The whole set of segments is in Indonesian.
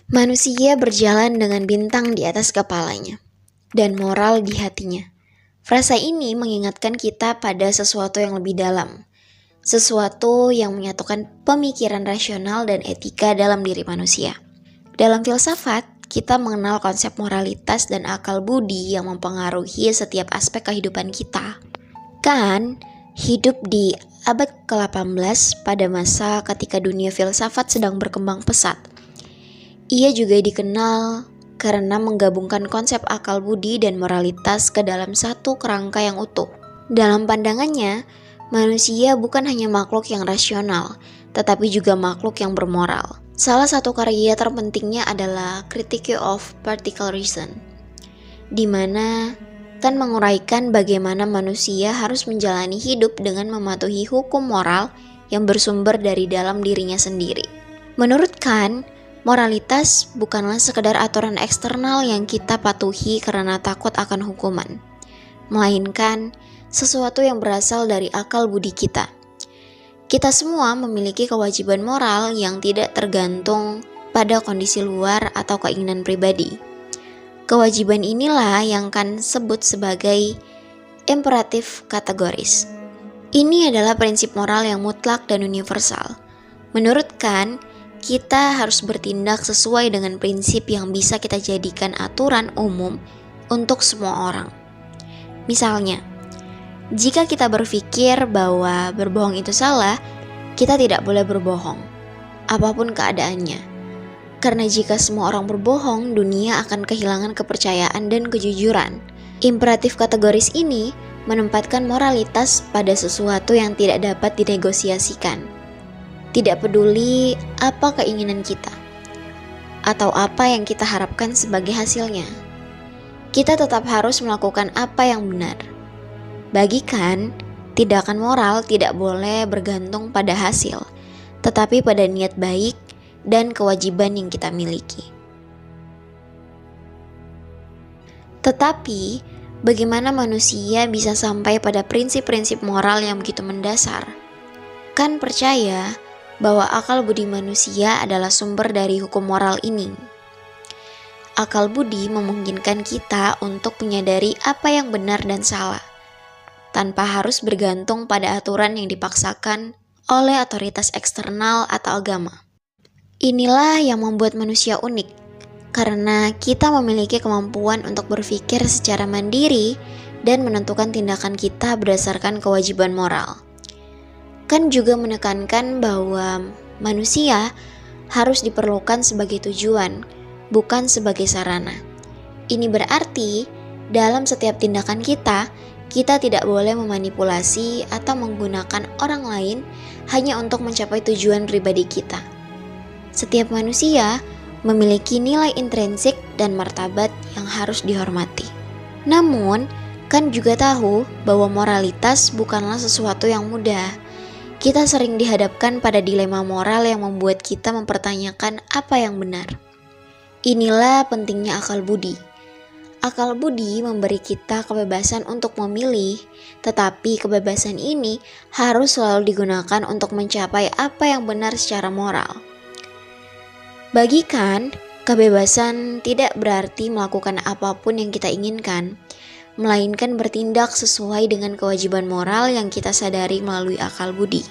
Manusia berjalan dengan bintang di atas kepalanya dan moral di hatinya. Frasa ini mengingatkan kita pada sesuatu yang lebih dalam, sesuatu yang menyatukan pemikiran rasional dan etika dalam diri manusia. Dalam filsafat, kita mengenal konsep moralitas dan akal budi yang mempengaruhi setiap aspek kehidupan kita. Kant hidup di abad ke-18 pada masa ketika dunia filsafat sedang berkembang pesat. Ia juga dikenal karena menggabungkan konsep akal budi dan moralitas ke dalam satu kerangka yang utuh. Dalam pandangannya, manusia bukan hanya makhluk yang rasional, tetapi juga makhluk yang bermoral. Salah satu karya terpentingnya adalah Critique of Practical Reason, di mana Kant menguraikan bagaimana manusia harus menjalani hidup dengan mematuhi hukum moral yang bersumber dari dalam dirinya sendiri. Menurut Kant, moralitas bukanlah sekedar aturan eksternal yang kita patuhi karena takut akan hukuman, melainkan sesuatu yang berasal dari akal budi kita. Kita semua memiliki kewajiban moral yang tidak tergantung pada kondisi luar atau keinginan pribadi. Kewajiban inilah yang Kant sebut sebagai imperatif kategoris. Ini adalah prinsip moral yang mutlak dan universal. Menurut Kant, kita harus bertindak sesuai dengan prinsip yang bisa kita jadikan aturan umum untuk semua orang. Misalnya, jika kita berpikir bahwa berbohong itu salah, kita tidak boleh berbohong, apapun keadaannya. Karena jika semua orang berbohong, dunia akan kehilangan kepercayaan dan kejujuran. Imperatif kategoris ini menempatkan moralitas pada sesuatu yang tidak dapat dinegosiasikan. Tidak peduli apa keinginan kita atau apa yang kita harapkan sebagai hasilnya, kita tetap harus melakukan apa yang benar. Bagi Kant, tindakan moral tidak boleh bergantung pada hasil, tetapi pada niat baik dan kewajiban yang kita miliki. Tetapi, bagaimana manusia bisa sampai pada prinsip-prinsip moral yang begitu mendasar? Kant percaya bahwa akal budi manusia adalah sumber dari hukum moral ini. Akal budi memungkinkan kita untuk menyadari apa yang benar dan salah, tanpa harus bergantung pada aturan yang dipaksakan oleh otoritas eksternal atau agama. Inilah yang membuat manusia unik, karena kita memiliki kemampuan untuk berpikir secara mandiri dan menentukan tindakan kita berdasarkan kewajiban moral. Kant juga menekankan bahwa manusia harus diperlukan sebagai tujuan, bukan sebagai sarana. Ini berarti, dalam setiap tindakan kita tidak boleh memanipulasi atau menggunakan orang lain hanya untuk mencapai tujuan pribadi kita. Setiap manusia memiliki nilai intrinsik dan martabat yang harus dihormati. Namun, Kant juga tahu bahwa moralitas bukanlah sesuatu yang mudah. Kita sering dihadapkan pada dilema moral yang membuat kita mempertanyakan apa yang benar. Inilah pentingnya akal budi. Akal budi memberi kita kebebasan untuk memilih, tetapi kebebasan ini harus selalu digunakan untuk mencapai apa yang benar secara moral. Bagi Kant, kebebasan tidak berarti melakukan apapun yang kita inginkan, melainkan bertindak sesuai dengan kewajiban moral yang kita sadari melalui akal budi.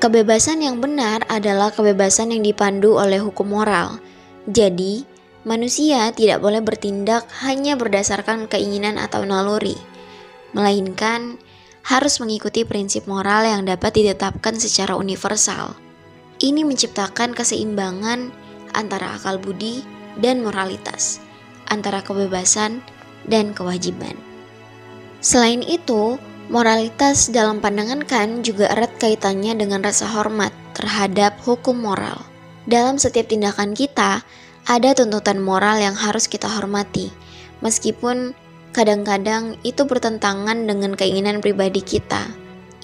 Kebebasan yang benar adalah kebebasan yang dipandu oleh hukum moral. Jadi, manusia tidak boleh bertindak hanya berdasarkan keinginan atau naluri, melainkan harus mengikuti prinsip moral yang dapat ditetapkan secara universal. Ini menciptakan keseimbangan antara akal budi dan moralitas, antara kebebasan dan kewajiban. Selain itu, moralitas dalam pandangan Kant juga erat kaitannya dengan rasa hormat terhadap hukum moral. Dalam setiap tindakan kita, ada tuntutan moral yang harus kita hormati, meskipun kadang-kadang itu bertentangan dengan keinginan pribadi kita.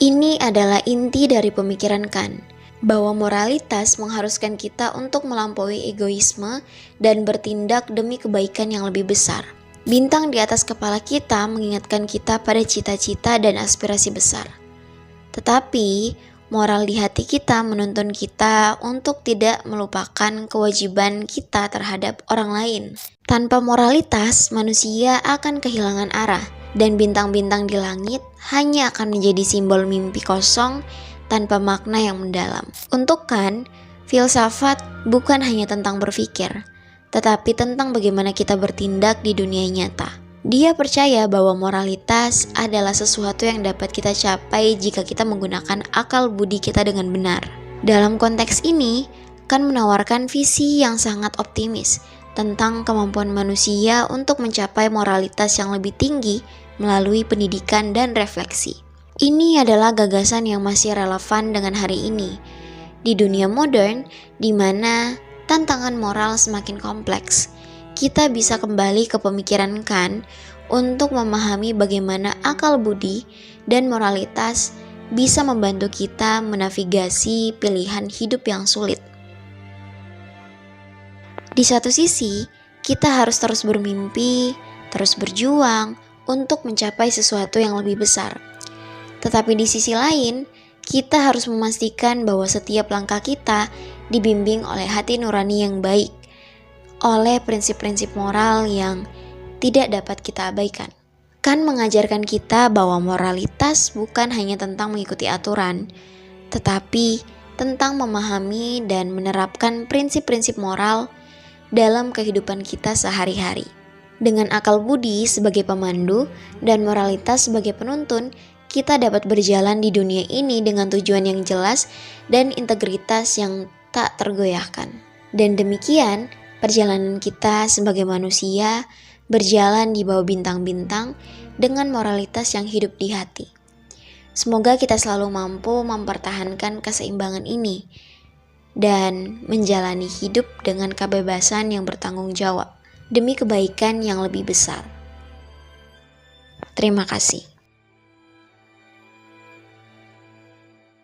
Ini adalah inti dari pemikiran Kant, bahwa moralitas mengharuskan kita untuk melampaui egoisme dan bertindak demi kebaikan yang lebih besar. Bintang di atas kepala kita mengingatkan kita pada cita-cita dan aspirasi besar. Tetapi, Moral di hati kita menuntun kita untuk tidak melupakan kewajiban kita terhadap orang lain. Tanpa moralitas, manusia akan kehilangan arah, dan bintang-bintang di langit hanya akan menjadi simbol mimpi kosong tanpa makna yang mendalam. Untuk Kant, filsafat bukan hanya tentang berpikir, tetapi tentang bagaimana kita bertindak di dunia nyata. Dia percaya bahwa moralitas adalah sesuatu yang dapat kita capai jika kita menggunakan akal budi kita dengan benar. Dalam konteks ini, Kant menawarkan visi yang sangat optimis tentang kemampuan manusia untuk mencapai moralitas yang lebih tinggi melalui pendidikan dan refleksi. Ini adalah gagasan yang masih relevan dengan hari ini. Di dunia modern, di mana tantangan moral semakin kompleks, kita bisa kembali ke pemikiran Kant untuk memahami bagaimana akal budi dan moralitas bisa membantu kita menavigasi pilihan hidup yang sulit. Di satu sisi, kita harus terus bermimpi, terus berjuang untuk mencapai sesuatu yang lebih besar. Tetapi di sisi lain, kita harus memastikan bahwa setiap langkah kita dibimbing oleh hati nurani yang baik, oleh prinsip-prinsip moral yang tidak dapat kita abaikan. Kant mengajarkan kita bahwa moralitas bukan hanya tentang mengikuti aturan, tetapi tentang memahami dan menerapkan prinsip-prinsip moral dalam kehidupan kita sehari-hari. Dengan akal budi sebagai pemandu dan moralitas sebagai penuntun, kita dapat berjalan di dunia ini dengan tujuan yang jelas dan integritas yang tak tergoyahkan. Dan demikian, perjalanan kita sebagai manusia berjalan di bawah bintang-bintang dengan moralitas yang hidup di hati. Semoga kita selalu mampu mempertahankan keseimbangan ini dan menjalani hidup dengan kebebasan yang bertanggung jawab demi kebaikan yang lebih besar. Terima kasih.